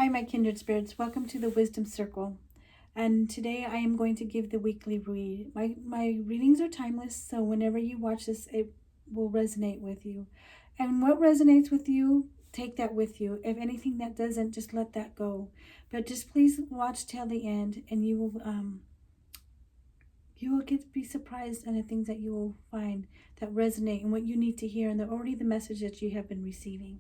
my kindred spirits. Welcome to the Wisdom Circle. And today I am going to give the weekly read. My readings are timeless, so whenever you watch this, it will resonate with you. And what resonates with you, take that with you. If anything that doesn't, just let that go. But just please watch till the end, and you will be surprised on the things that you will find that resonate and what you need to hear, and already the message that you have been receiving.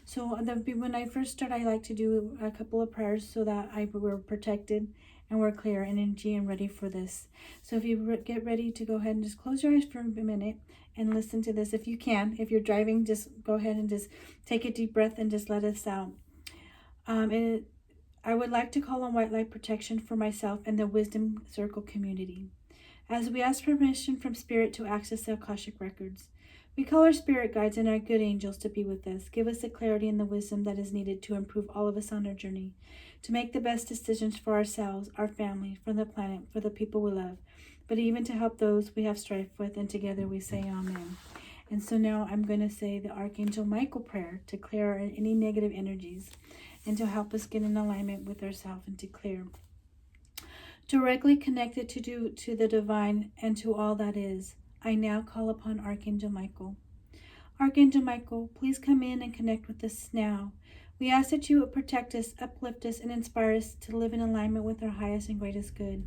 So when I first start, I like to do a couple of prayers so that we're protected and we're clear in energy and ready for this. So if you get ready to go ahead and just close your eyes for a minute and listen to this. If you can, if you're driving, just go ahead and just take a deep breath and just let us out. I would like to call on white light protection for myself and the Wisdom Circle community. As we ask permission from Spirit to access the Akashic Records, we call our spirit guides and our good angels to be with us. Give us the clarity and the wisdom that is needed to improve all of us on our journey, to make the best decisions for ourselves, our family, for the planet, for the people we love, but even to help those we have strife with, and together we say Amen. And so now I'm going to say the Archangel Michael prayer to clear any negative energies and to help us get in alignment with ourselves and to clear. Directly connected to the divine and to all that is, I now call upon Archangel Michael. Archangel Michael, please come in and connect with us now. We ask that you would protect us, uplift us, and inspire us to live in alignment with our highest and greatest good.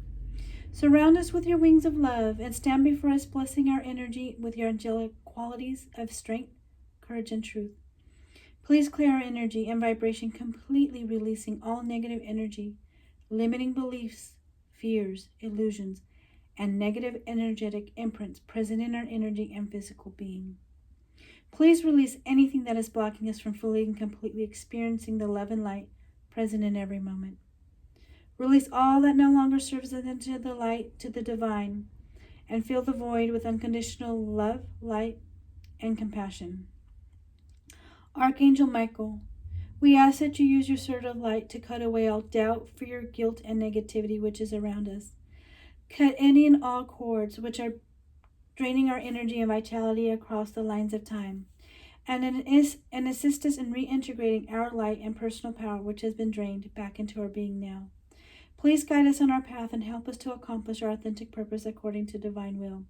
Surround us with your wings of love and stand before us, blessing our energy with your angelic qualities of strength, courage, and truth. Please clear our energy and vibration, completely releasing all negative energy, limiting beliefs, fears, illusions, and negative energetic imprints present in our energy and physical being. Please release anything that is blocking us from fully and completely experiencing the love and light present in every moment. Release all that no longer serves us into the light, to the divine, and fill the void with unconditional love, light, and compassion. Archangel Michael, we ask that you use your sword of light to cut away all doubt, fear, guilt, and negativity which is around us. Cut any and all cords which are draining our energy and vitality across the lines of time, and assist us in reintegrating our light and personal power which has been drained back into our being now. Please guide us on our path and help us to accomplish our authentic purpose according to divine will,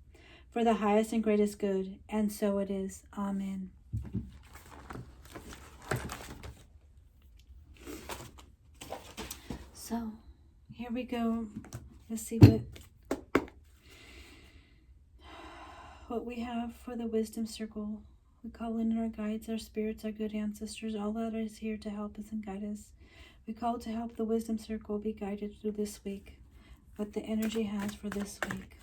for the highest and greatest good, and so it is. Amen. So, here we go. Let's see what we have for the Wisdom Circle. We call in our guides, our spirits, our good ancestors, all that is here to help us and guide us. We call to help the Wisdom Circle be guided through this week, what the energy has for this week.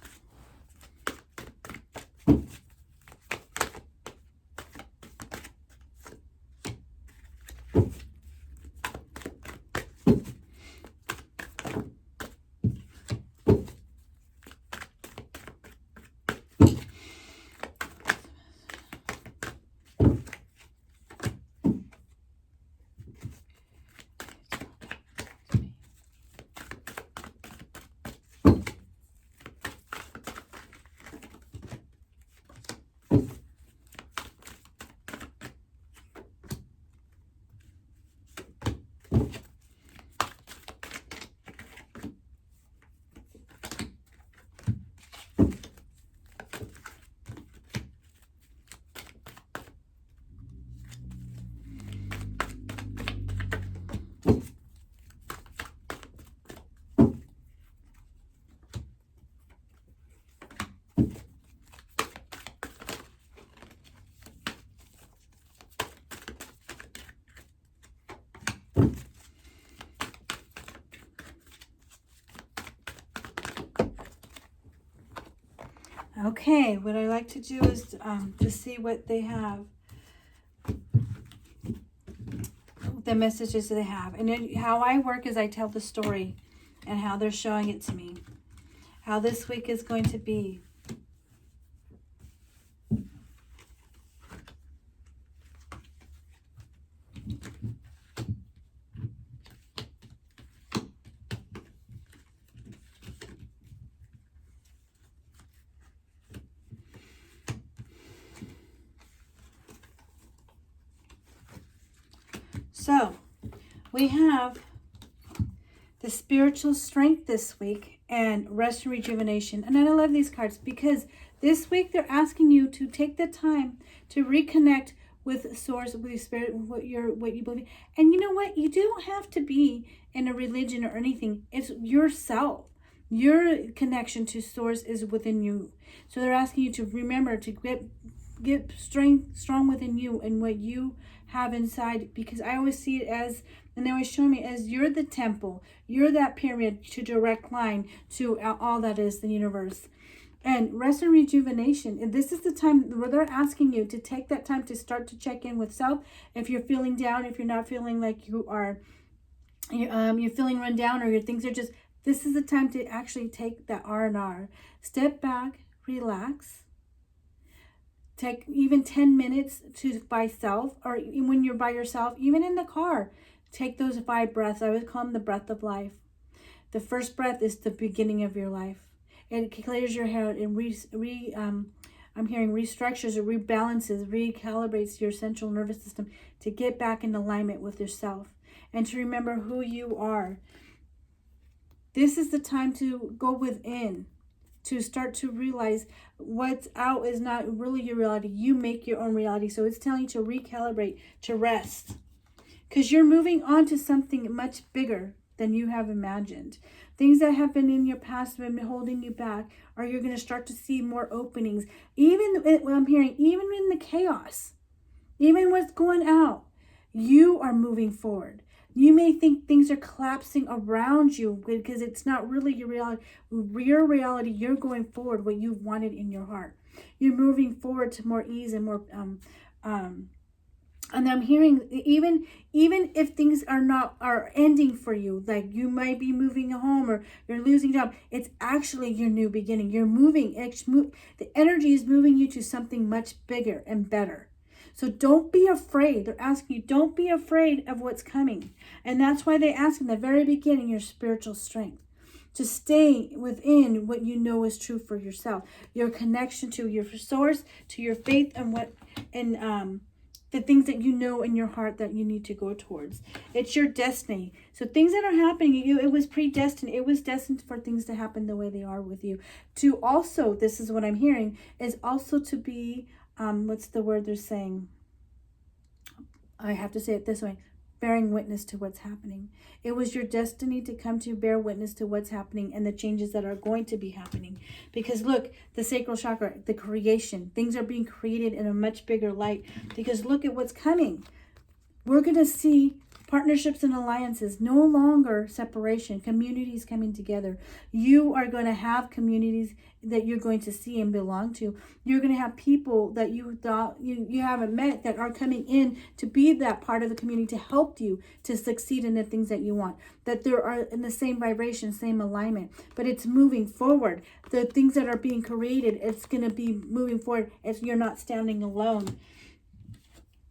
Okay, what I like to do is to see what they have, the messages they have. And then how I work is I tell the story and how they're showing it to me, how this week is going to be. So, we have the spiritual strength this week and rest and rejuvenation. And I love these cards because this week they're asking you to take the time to reconnect with source, with your spirit, what you believe. And you know what? You don't have to be in a religion or anything. It's yourself. Your connection to source is within you. So they're asking you to remember to get strong within you and what you have inside, because I always see it as, and they always show me as, you're the temple, you're that pyramid to direct line to all that is the universe. And rest and rejuvenation, and this is the time where they're asking you to take that time to start to check in with self. If you're feeling down, if you're not feeling like you are, you're feeling run down, or your things are just, this is the time to actually take that R&R. Step back, relax. Take even 10 minutes to by self, or when you're by yourself, even in the car, take those 5 breaths. I would call them the breath of life. The first breath is the beginning of your life. It clears your head and I'm hearing restructures or rebalances, recalibrates your central nervous system to get back in alignment with yourself and to remember who you are. This is the time to go within, to start to realize what's out is not really your reality. You make your own reality. So it's telling you to recalibrate, to rest, because you're moving on to something much bigger than you have imagined. Things that have been in your past have been holding you back, or you're going to start to see more openings. Even what I'm hearing, even in the chaos, even what's going out, you are moving forward. You may think things are collapsing around you because it's not really your reality. Your reality, you're going forward what you've wanted in your heart. You're moving forward to more ease and more and I'm hearing even if things are ending for you, like you might be moving home or you're losing a job, it's actually your new beginning. You're moving. The energy is moving you to something much bigger and better. So don't be afraid. They're asking you, don't be afraid of what's coming. And that's why they ask in the very beginning your spiritual strength. To stay within what you know is true for yourself. Your connection to your source, to your faith, and the things that you know in your heart that you need to go towards. It's your destiny. So things that are happening, it was predestined. It was destined for things to happen the way they are with you. To also, this is what I'm hearing, is also to be, what's the word they're saying? I have to say it this way. Bearing witness to what's happening. It was your destiny to come to bear witness to what's happening and the changes that are going to be happening. Because look, the sacral chakra, the creation, things are being created in a much bigger light. Because look at what's coming. We're going to see partnerships and alliances, no longer separation, communities coming together. You are going to have communities that you're going to see and belong to. You're going to have people that you thought you haven't met that are coming in to be that part of the community to help you to succeed in the things that you want. That there are in the same vibration, same alignment, but it's moving forward. The things that are being created, it's going to be moving forward as you're not standing alone.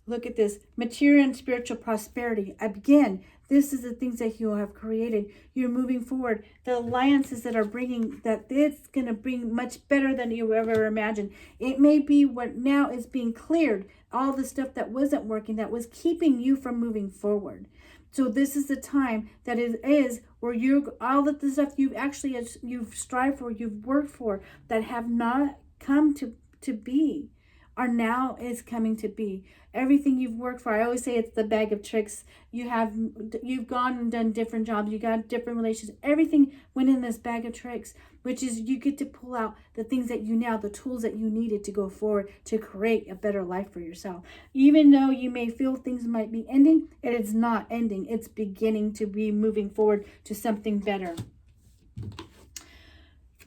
Look at this, material and spiritual prosperity. Again, this is the things that you have created. You're moving forward. The alliances that are bringing, that it's going to bring much better than you ever imagined. It may be what now is being cleared. All the stuff that wasn't working, that was keeping you from moving forward. So this is the time that it is where all of the stuff you've strived for, you've worked for, that have not come to be, are now is coming to be. Everything you've worked for, I always say it's the bag of tricks. You've gone and done different jobs, you got different relationships, everything went in this bag of tricks, which is you get to pull out the things that the tools that you needed to go forward to create a better life for yourself. Even though you may feel things might be ending, it is not ending. It's beginning to be moving forward to something better.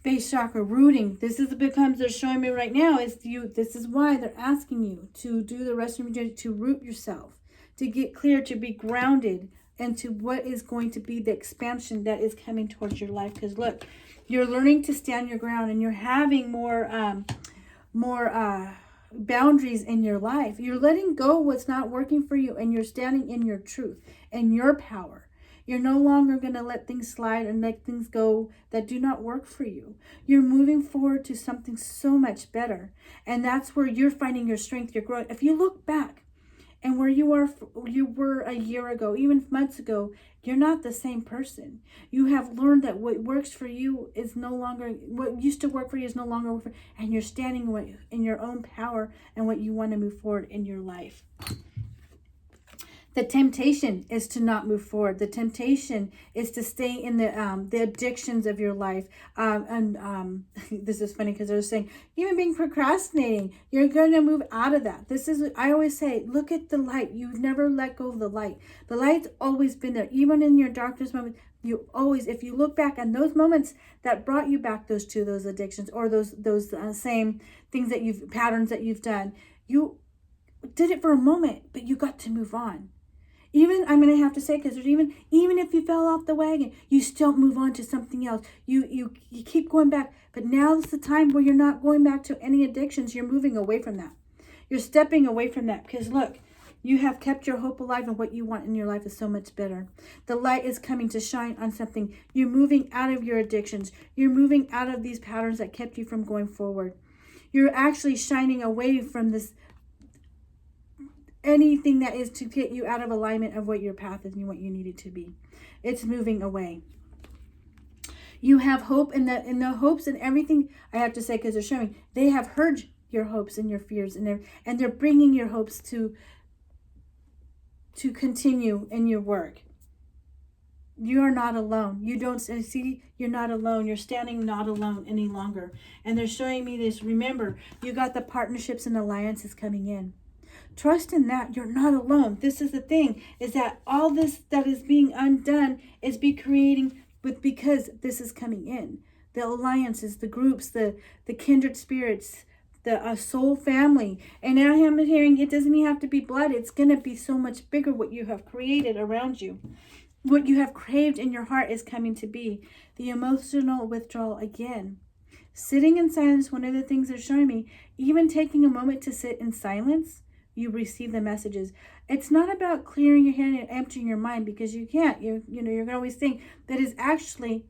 Base chakra, rooting. This is becomes they're showing me right now is you. This is why they're asking you to do the rest of your, to root yourself, to get clear, to be grounded, and to what is going to be the expansion that is coming towards your life. Because look, you're learning to stand your ground, and you're having more boundaries in your life. You're letting go what's not working for you, and you're standing in your truth and your power. You're no longer going to let things slide and let things go that do not work for you. You're moving forward to something so much better. And that's where you're finding your strength, your growth. If you look back And where you were a year ago, even months ago, you're not the same person. You have learned that what works for you is no longer, what used to work for you is no longer work for, and you're standing in your own power and what you want to move forward in your life. The temptation is to not move forward. The temptation is to stay in the addictions of your life. This is funny because they're saying, even being procrastinating, you're going to move out of that. I always say, look at the light. You've never let go of the light. The light's always been there. Even in your darkest moments, if you look back on those moments that brought you back those addictions or those same things patterns that you've done, you did it for a moment, but you got to move on. Even, I'm going to have to say, because there's even if you fell off the wagon, you still move on to something else. You keep going back. But now is the time where you're not going back to any addictions. You're moving away from that. You're stepping away from that. Because look, you have kept your hope alive, and what you want in your life is so much better. The light is coming to shine on something. You're moving out of your addictions. You're moving out of these patterns that kept you from going forward. You're actually shining away from this, anything that is to get you out of alignment of what your path is and what you need it to be. It's moving away. You have hope in the hopes and everything. I have to say, because they're showing, they have heard your hopes and your fears, and they're bringing your hopes to continue in your work. You are not alone. You don't see, you're not alone. You're standing not alone any longer. And they're showing me this. Remember, you got the partnerships and alliances coming in. Trust in that. You're not alone. This is the thing, is that all this that is being undone is because this is coming in. The alliances, the groups, the kindred spirits, the soul family. And now I'm hearing it doesn't even have to be blood. It's going to be so much bigger what you have created around you. What you have craved in your heart is coming to be. The emotional withdrawal again. Sitting in silence, one of the things they're showing me, even taking a moment to sit in silence, you receive the messages. It's not about clearing your head and emptying your mind, because you can't. You're going to always think that is actually,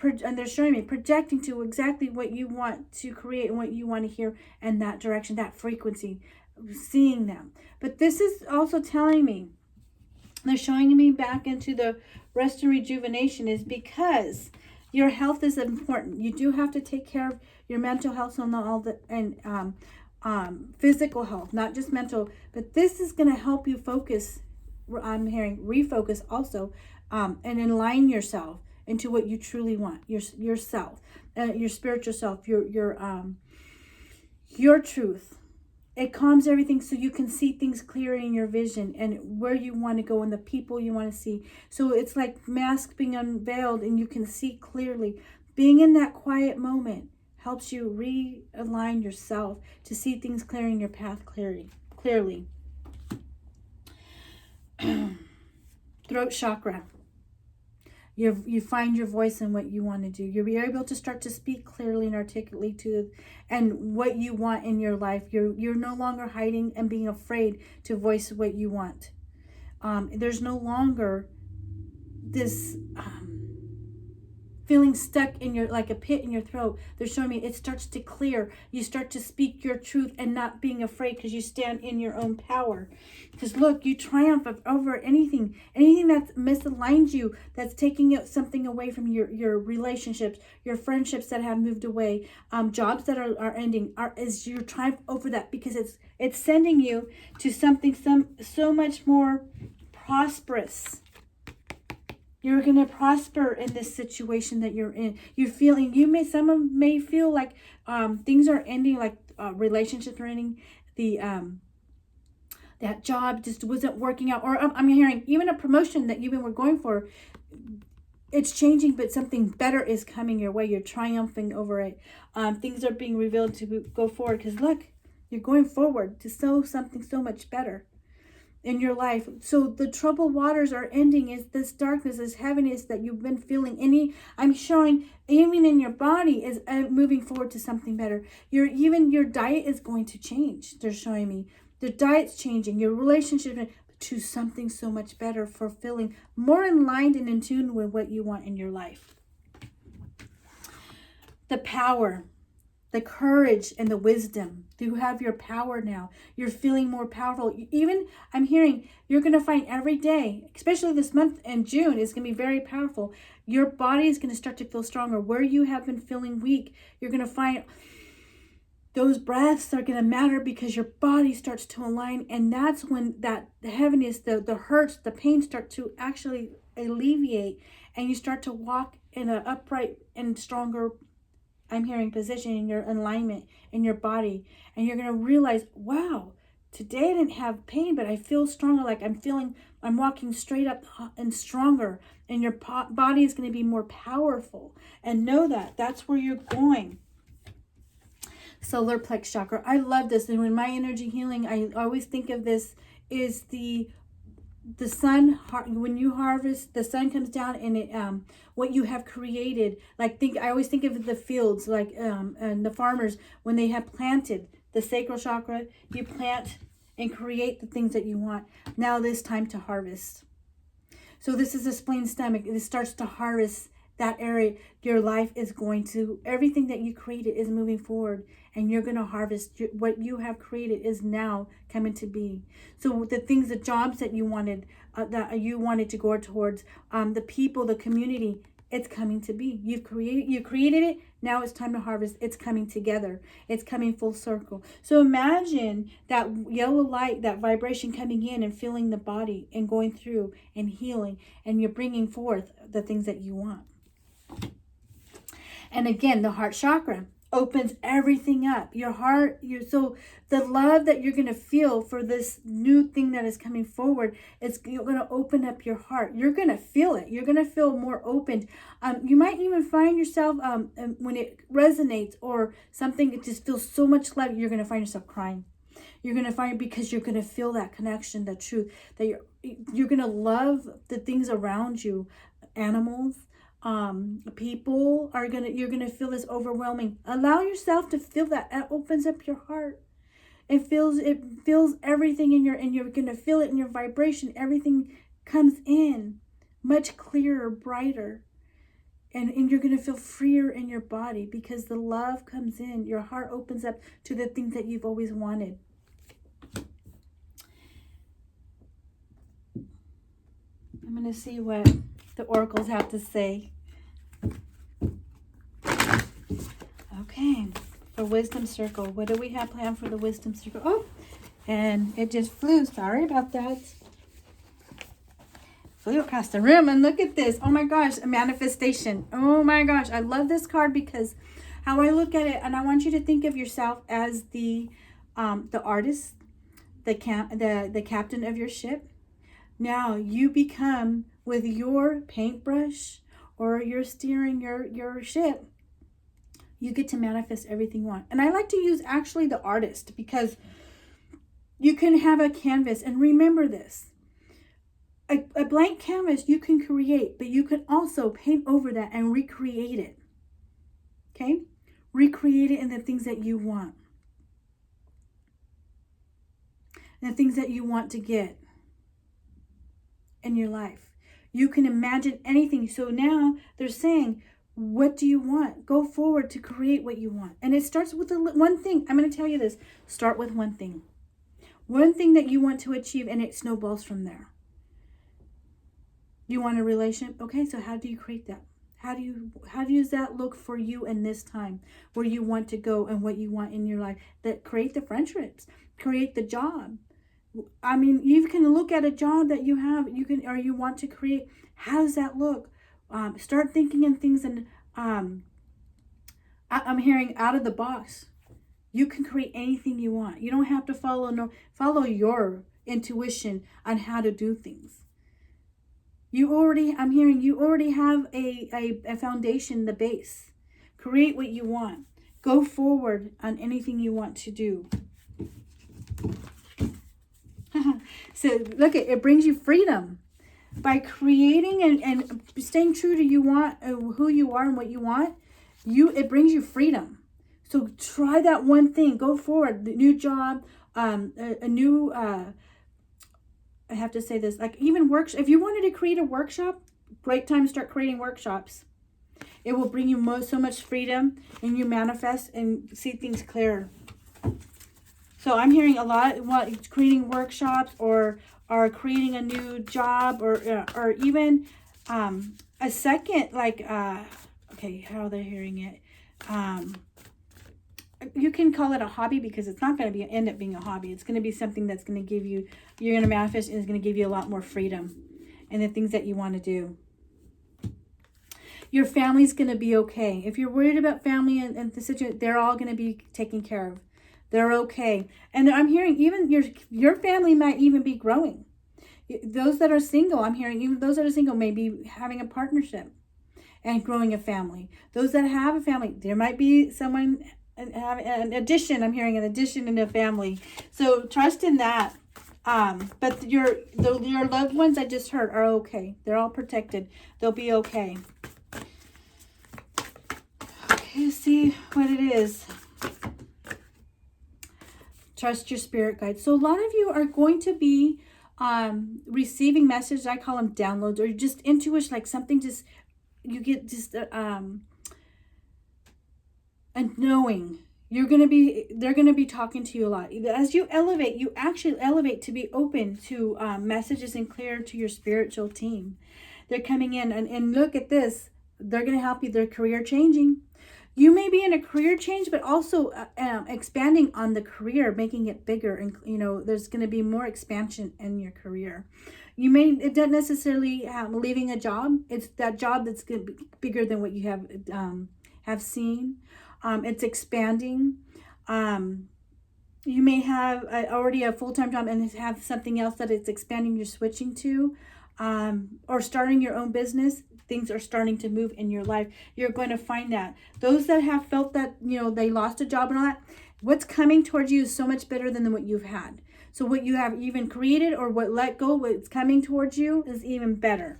and they're showing me, projecting to exactly what you want to create and what you want to hear, and that direction, that frequency, seeing them. But this is also telling me, they're showing me back into the rest and rejuvenation, is because your health is important. You do have to take care of your mental health and physical health, not just mental. But this is going to help you focus. I'm hearing refocus also, and align yourself into what you truly want. Yourself, your spiritual self, your truth. It calms everything so you can see things clearer in your vision and where you want to go and the people you want to see. So it's like masks being unveiled and you can see clearly. Being in that quiet moment helps you realign yourself to see things clearing your path clearly. Throat chakra. You find your voice in what you want to do. You'll be able to start to speak clearly and articulately and what you want in your life. You're no longer hiding and being afraid to voice what you want. There's no longer this feeling stuck in like a pit in your throat. They're showing me it starts to clear. You start to speak your truth and not being afraid, because you stand in your own power. Because look, you triumph over anything that misaligns you, that's taking something away from your relationships, your friendships that have moved away, jobs that are ending, is your triumph over that, because it's sending you to something so much more prosperous. You're going to prosper in this situation that you're in. Some may feel like things are ending, like relationships are ending. That job just wasn't working out. Or I'm hearing even a promotion that were going for, it's changing, but something better is coming your way. You're triumphing over it. Things are being revealed to go forward, because look, you're going forward to something so much better in your life. So the troubled waters are ending. Is this darkness, this heaviness that you've been feeling. I'm showing even in your body is moving forward to something better. Your diet is going to change. They're showing me the diet's changing. Your relationship to something so much better, fulfilling, more in line and in tune with what you want in your life. The power. the courage and the wisdom. You have your power now. You're feeling more powerful. Even, I'm hearing, you're going to find every day, especially this month in June, is going to be very powerful. Your body is going to start to feel stronger. Where you have been feeling weak, you're going to find those breaths are going to matter because your body starts to align. And that's when that heaviness, the hurts, the pain start to actually alleviate. And you start to walk in an upright and stronger, I'm hearing, position in your alignment in your body. And you're going to realize, wow, today I didn't have pain, but I feel stronger. Like I'm walking straight up and stronger. And your body is going to be more powerful. And know that that's where you're going. Solar plex chakra. I love this. And when my energy healing, I always think of this is the sun. When you harvest, the sun comes down and it what you have created. Like I always think of the fields, like and the farmers when they have planted the sacral chakra. You plant and create the things that you want. Now this time to harvest. So this is a spleen stomach. It starts to harvest that area. Your life is going to, everything that you created is moving forward, and you're going to harvest what you have created is now coming to be. So the things, the jobs that you wanted to go towards, the people, the community, it's coming to be. You created it. Now it's time to harvest. It's coming together. It's coming full circle. So imagine that yellow light, that vibration coming in and filling the body and going through and healing, and you're bringing forth the things that you want. And again, the heart chakra opens everything up. Your heart, so the love that you're going to feel for this new thing that is coming forward, you're going to open up your heart. You're going to feel it. You're going to feel more open. You might even find yourself, when it resonates or something, it just feels so much love, you're going to find yourself crying. You're going to find, because you're going to feel that connection, the truth, that you're going to love the things around you, animals, people you're gonna feel this overwhelming. Allow yourself to feel that. It opens up your heart. It feels everything and you're gonna feel it in your vibration. Everything comes in much clearer, brighter, and you're gonna feel freer in your body because the love comes in. Your heart opens up to the things that you've always wanted. I'm gonna see what the oracles have to say. Okay, for wisdom circle, what do we have planned for the wisdom circle? Oh, and it just flew. Sorry about that. Flew across the room, and look at this. Oh my gosh, a manifestation. Oh my gosh, I love this card because how I look at it, and I want you to think of yourself as the artist, the captain of your ship. Now you become, with your paintbrush or you're steering your ship, you get to manifest everything you want. And I like to use actually the artist because you can have a canvas, and remember this, a blank canvas you can create, but you can also paint over that and recreate it. Okay? Recreate it in the things that you want. And the things that you want to get in your life. You can imagine anything. So now they're saying, what do you want? Go forward to create what you want. And it starts with one thing. I'm going to tell you this. Start with one thing. One thing that you want to achieve, and it snowballs from there. You want a relationship? Okay, so how do you create that? How does that look for you in this time where you want to go and what you want in your life? That create the friendships, create the job. I mean, you can look at a job that you have, or you want to create. How does that look? Start thinking in things, and I'm hearing out of the box. You can create anything you want. You don't have to follow your intuition on how to do things. I'm hearing you already have a foundation, the base. Create what you want. Go forward on anything you want to do. So look, it brings you freedom. By creating and staying true to who you are and what you want, it brings you freedom. So try that one thing. Go forward. The new job, a new. I have to say this, like even if you wanted to create a workshop, great time to start creating workshops. It will bring you so much freedom, and you manifest and see things clearer. So I'm hearing a lot, creating workshops or creating a new job or even a second, like, okay, how they're hearing it. You can call it a hobby, because it's not going to end up being a hobby. It's going to be something that's going to give you, you're going to manifest, and it's going to give you a lot more freedom and the things that you want to do. Your family's going to be okay. If you're worried about family and the situation, they're all going to be taken care of. They're okay. And I'm hearing even your family might even be growing. Those that are single, I'm hearing even those that are single may be having a partnership and growing a family. Those that have a family, there might be someone have an addition. I'm hearing an addition in a family. So trust in that. But your loved ones I just heard are okay. They're all protected. They'll be okay. Okay, let's see what it is. Trust your spirit guide. So a lot of you are going to be receiving messages. I call them downloads, or just intuition, like something just, you get just a knowing. They're going to be talking to you a lot. As you elevate, you actually elevate to be open to messages and clear to your spiritual team. They're coming in and look at this. They're going to help you. Their career changing. You may be in a career change, but also expanding on the career, making it bigger. And, there's going to be more expansion in your career. It doesn't necessarily leaving a job. It's that job that's going to be bigger than what you have seen. It's expanding. You may have already a full-time job and have something else that it's expanding, you're switching to, or starting your own business. Things are starting to move in your life. You're going to find that. Those that have felt that, they lost a job and all that, what's coming towards you is so much better than what you've had. So what you have even created or what let go, what's coming towards you is even better.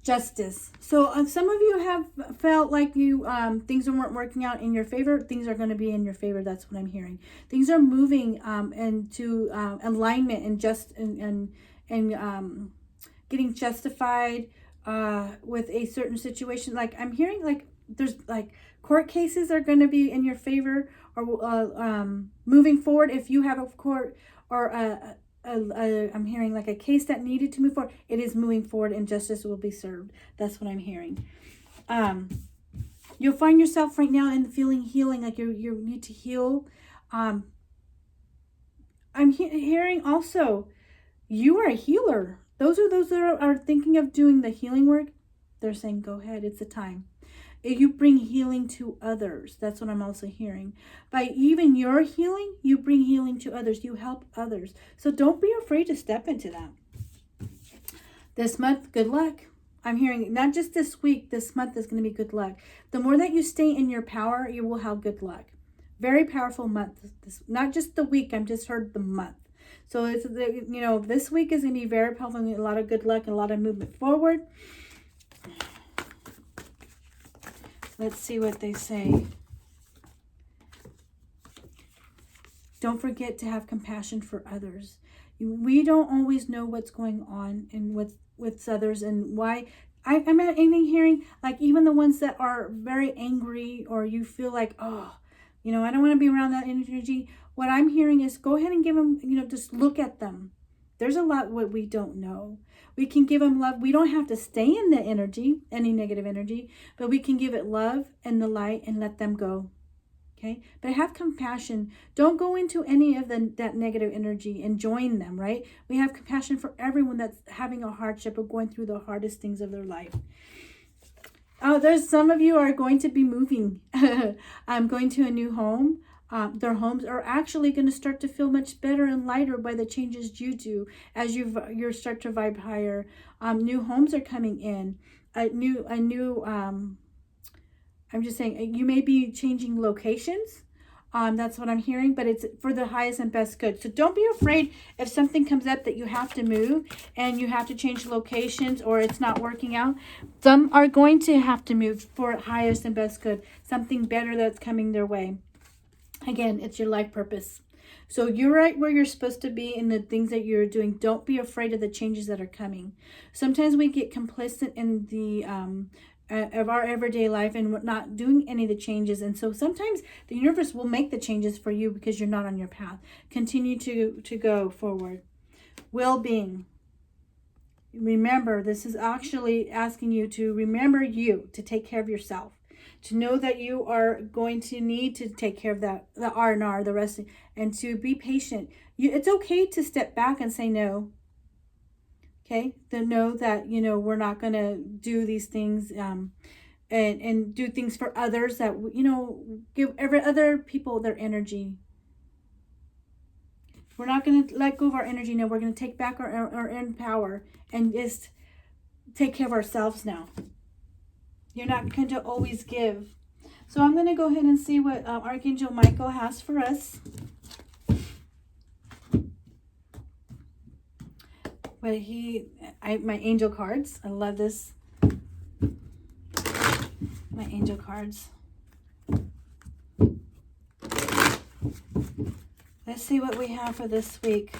Justice. So some of you have felt like things weren't working out in your favor. Things are going to be in your favor. That's what I'm hearing. Things are moving into alignment and getting justified with a certain situation. Like I'm hearing, like there's like court cases are going to be in your favor, or moving forward. If you have a court or I'm hearing like a case that needed to move forward, it is moving forward and justice will be served. That's what I'm hearing. You'll find yourself right now in feeling healing, like you need to heal. I'm hearing also you are a healer. Those that are thinking of doing the healing work, they're saying, go ahead, it's the time. You bring healing to others. That's what I'm also hearing. By even your healing, you bring healing to others. You help others. So don't be afraid to step into that. This month, good luck. I'm hearing not just this week, this month is going to be good luck. The more that you stay in your power, you will have good luck. Very powerful month. Not just the week, I've just heard the month. So it's this week is going to be very powerful, and a lot of good luck and a lot of movement forward. Let's see what they say. Don't forget to have compassion for others. We don't always know what's going on and with others and why. I'm even hearing like even the ones that are very angry, or you feel like, oh, I don't want to be around that energy. What I'm hearing is go ahead and give them, just look at them. There's a lot what we don't know. We can give them love. We don't have to stay in the energy, any negative energy, but we can give it love and the light and let them go. Okay? But have compassion. Don't go into any of that negative energy and join them, right? We have compassion for everyone that's having a hardship or going through the hardest things of their life. Oh, there's some of you are going to be moving. I'm going to a new home. Their homes are actually going to start to feel much better and lighter by the changes you do as you start to vibe higher. New homes are coming in. I'm just saying you may be changing locations. That's what I'm hearing, but it's for the highest and best good. So don't be afraid if something comes up that you have to move and you have to change locations or it's not working out. Some are going to have to move for highest and best good. Something better that's coming their way. Again, it's your life purpose. So you're right where you're supposed to be in the things that you're doing. Don't be afraid of the changes that are coming. Sometimes we get complicit in the of our everyday life and we're not doing any of the changes. And so sometimes the universe will make the changes for you because you're not on your path. Continue to go forward. Well-being. Remember, this is actually asking you to remember you, to take care of yourself, to know that you are going to need to take care of that, the R&R, the rest, and to be patient. It's okay to step back and say no. Okay, to know that, we're not going to do these things and do things for others that, give every other people their energy. We're not going to let go of our energy now. We're going to take back our own power and just take care of ourselves now. You're not going to always give. So I'm going to go ahead and see what Archangel Michael has for us. But my angel cards. I love this. My angel cards. Let's see what we have for this week.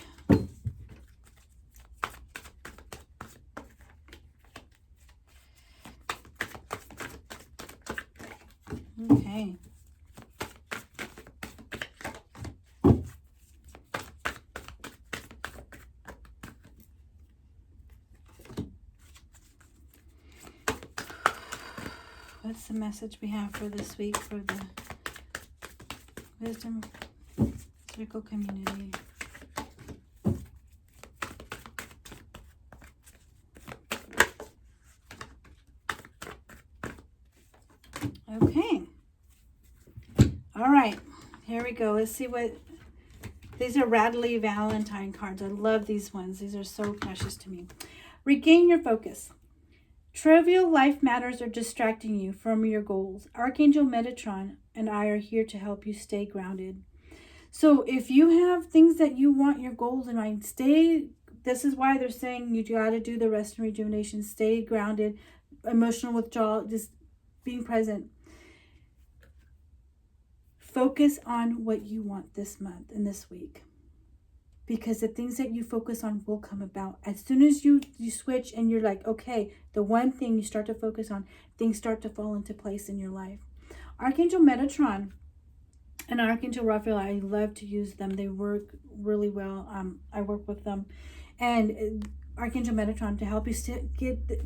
Okay. What's the message we have for this week for the Wisdom Circle community? Okay. All right. Here we go. Let's see what... These are Rattly Valentine cards. I love these ones. These are so precious to me. Regain your focus. Trivial life matters are distracting you from your goals. Archangel Metatron and I are here to help you stay grounded. So if you have things that you want, your goals in mind, this is why they're saying you got to do the rest and rejuvenation. Stay grounded, emotional withdrawal, just being present. Focus on what you want this month and this week. Because the things that you focus on will come about. As soon as you switch and you're like, okay, the one thing you start to focus on, things start to fall into place in your life. Archangel Metatron and Archangel Raphael, I love to use them. They work really well. I work with them. And Archangel Metatron to help you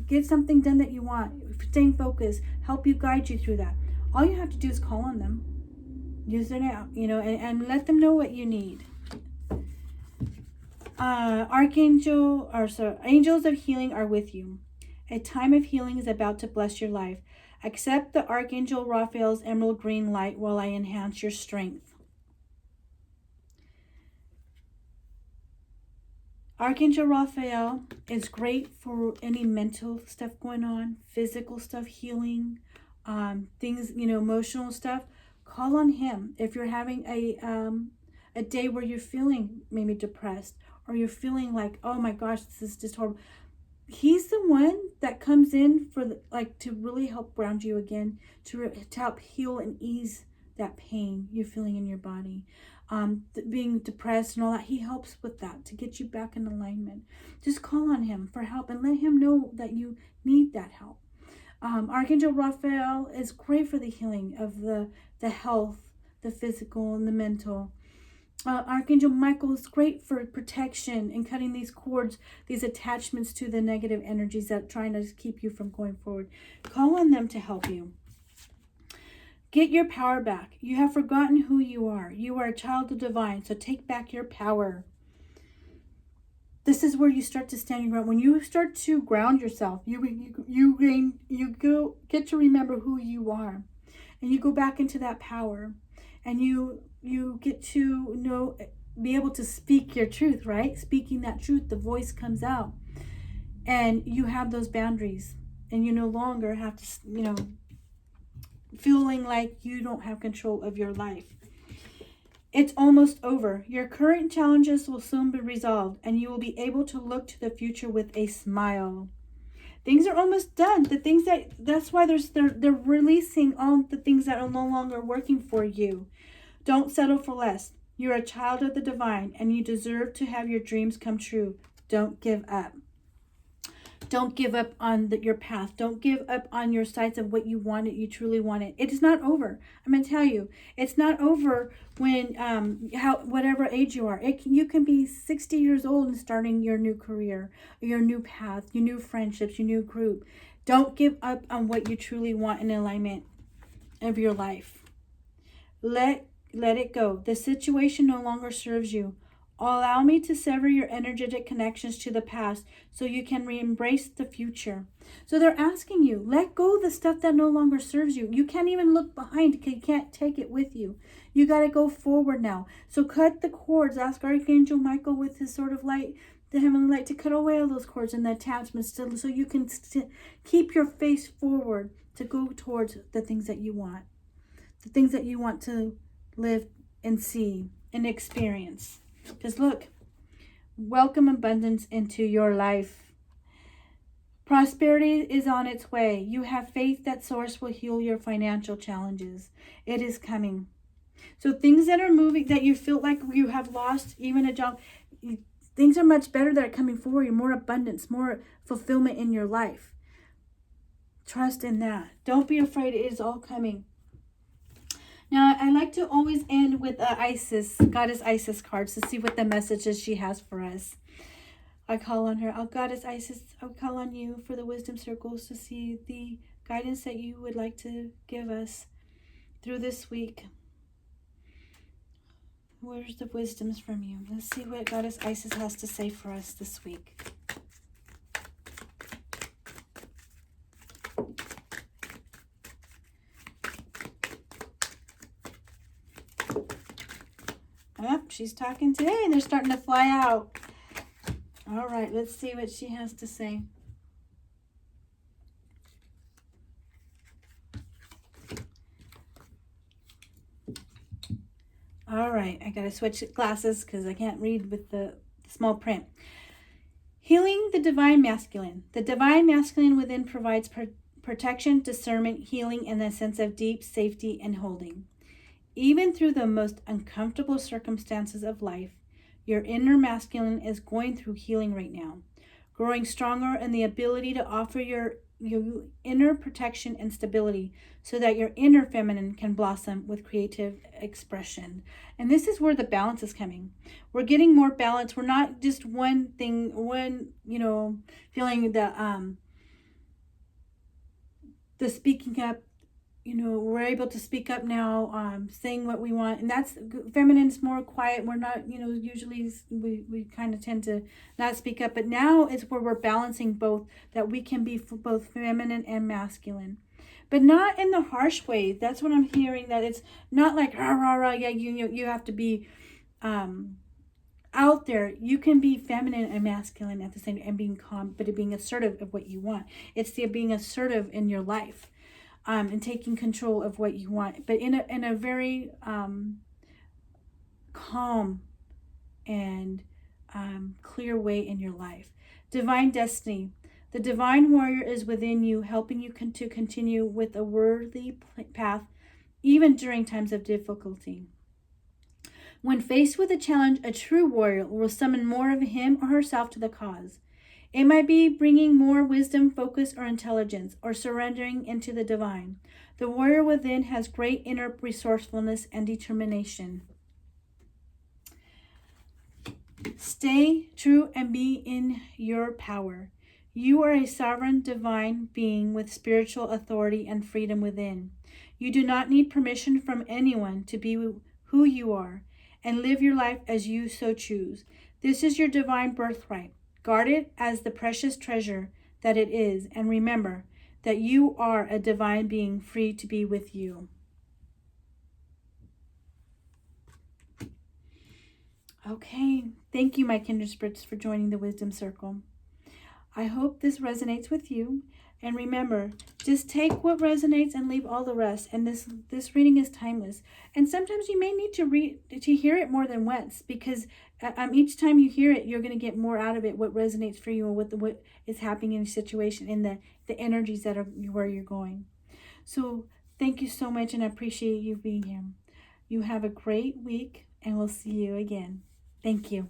get something done that you want. Staying focused, help you, guide you through that. All you have to do is call on them. Use their name, and let them know what you need. Angels of healing are with you. A time of healing is about to bless your life. Accept the Archangel Raphael's emerald green light while I enhance your strength. Archangel Raphael is great for any mental stuff going on, physical stuff, healing, things, emotional stuff. Call on him. If you're having a day where you're feeling maybe depressed, or you're feeling like, oh my gosh, this is just horrible. He's the one that comes in to really help ground you again, to help heal and ease that pain you're feeling in your body. Being depressed and all that, he helps with that, to get you back in alignment. Just call on him for help and let him know that you need that help. Archangel Raphael is great for the healing of the health, the physical and the mental. Archangel Michael is great for protection and cutting these cords, these attachments to the negative energies that are trying to keep you from going forward. Call on them to help you. Get your power back. You have forgotten who you are. You are a child of divine, so take back your power. This is where you start to stand your ground. When you start to ground yourself, you get to remember who you are, and you go back into that power, and you get to be able to speak your truth, right? Speaking that truth, the voice comes out, and you have those boundaries, and you no longer have to, feeling like you don't have control of your life. It's almost over. Your current challenges will soon be resolved, and you will be able to look to the future with a smile. Things are almost done. That's why they're releasing all the things that are no longer working for you. Don't settle for less. You're a child of the divine, and you deserve to have your dreams come true. Don't give up. Don't give up on your path. Don't give up on your sights of what you wanted, you truly wanted. It is not over. I'm going to tell you, it's not over when, whatever age you are. You can be 60 years old and starting your new career, your new path, your new friendships, your new group. Don't give up on what you truly want in alignment of your life. Let it go. The situation no longer serves you. Allow me to sever your energetic connections to the past so you can re-embrace the future. So they're asking you, let go of the stuff that no longer serves you. You can't even look behind because you can't take it with you. You got to go forward now. So cut the cords. Ask Archangel Michael with his sword of light, the heavenly light, to cut away all those cords and the attachments still, so you can keep your face forward to go towards the things that you want. The things that you want to live and see and experience. Because look, welcome abundance into your life. Prosperity is on its way. You have faith that Source will heal your financial challenges. It is coming. So things that are moving, that you feel like you have lost, even a job, things are much better that are coming for you. More abundance, more fulfillment in your life. Trust in that. Don't be afraid. It is all coming. Now, I like to always end with Goddess Isis cards to see what the messages she has for us. I call on her. Goddess Isis, I'll call on you for the wisdom circles to see the guidance that you would like to give us through this week. Where's the wisdoms from you? Let's see what Goddess Isis has to say for us this week. Oh, she's talking today. They're starting to fly out. All right, let's see what she has to say. All right, I got to switch glasses because I can't read with the small print. Healing the divine masculine. The divine masculine within provides protection, discernment, healing, and a sense of deep safety and holding. Even through the most uncomfortable circumstances of life, your inner masculine is going through healing right now, growing stronger in the ability to offer your inner protection and stability so that your inner feminine can blossom with creative expression. And this is where the balance is coming. We're getting more balance. We're not just one thing, feeling the speaking up. We're able to speak up now, saying what we want, and that's feminine's more quiet. We're not, usually we kind of tend to not speak up, but now is where we're balancing both, that we can be both feminine and masculine, but not in the harsh way. That's what I'm hearing, that it's not like rah rah rah. Yeah, you have to be out there. You can be feminine and masculine at the same time, and being calm, but being assertive of what you want. It's the being assertive in your life. And taking control of what you want, but in a very calm and clear way in your life. Divine destiny. The divine warrior is within you, helping you to continue with a worthy path, even during times of difficulty. When faced with a challenge, a true warrior will summon more of him or herself to the cause. It might be bringing more wisdom, focus, or intelligence, or surrendering into the divine. The warrior within has great inner resourcefulness and determination. Stay true and be in your power. You are a sovereign divine being with spiritual authority and freedom within. You do not need permission from anyone to be who you are and live your life as you so choose. This is your divine birthright. Guard it as the precious treasure that it is, and remember that you are a divine being free to be with you. Okay, thank you, my kindred spirits, for joining the Wisdom Circle. I hope this resonates with you, and remember, just take what resonates and leave all the rest. And this reading is timeless. And sometimes you may need to hear it more than once, because each time you hear it, you're going to get more out of it, what resonates for you and what is happening in your situation, in the energies that are where you're going. So thank you so much, and I appreciate you being here. You have a great week, and we'll see you again. Thank you.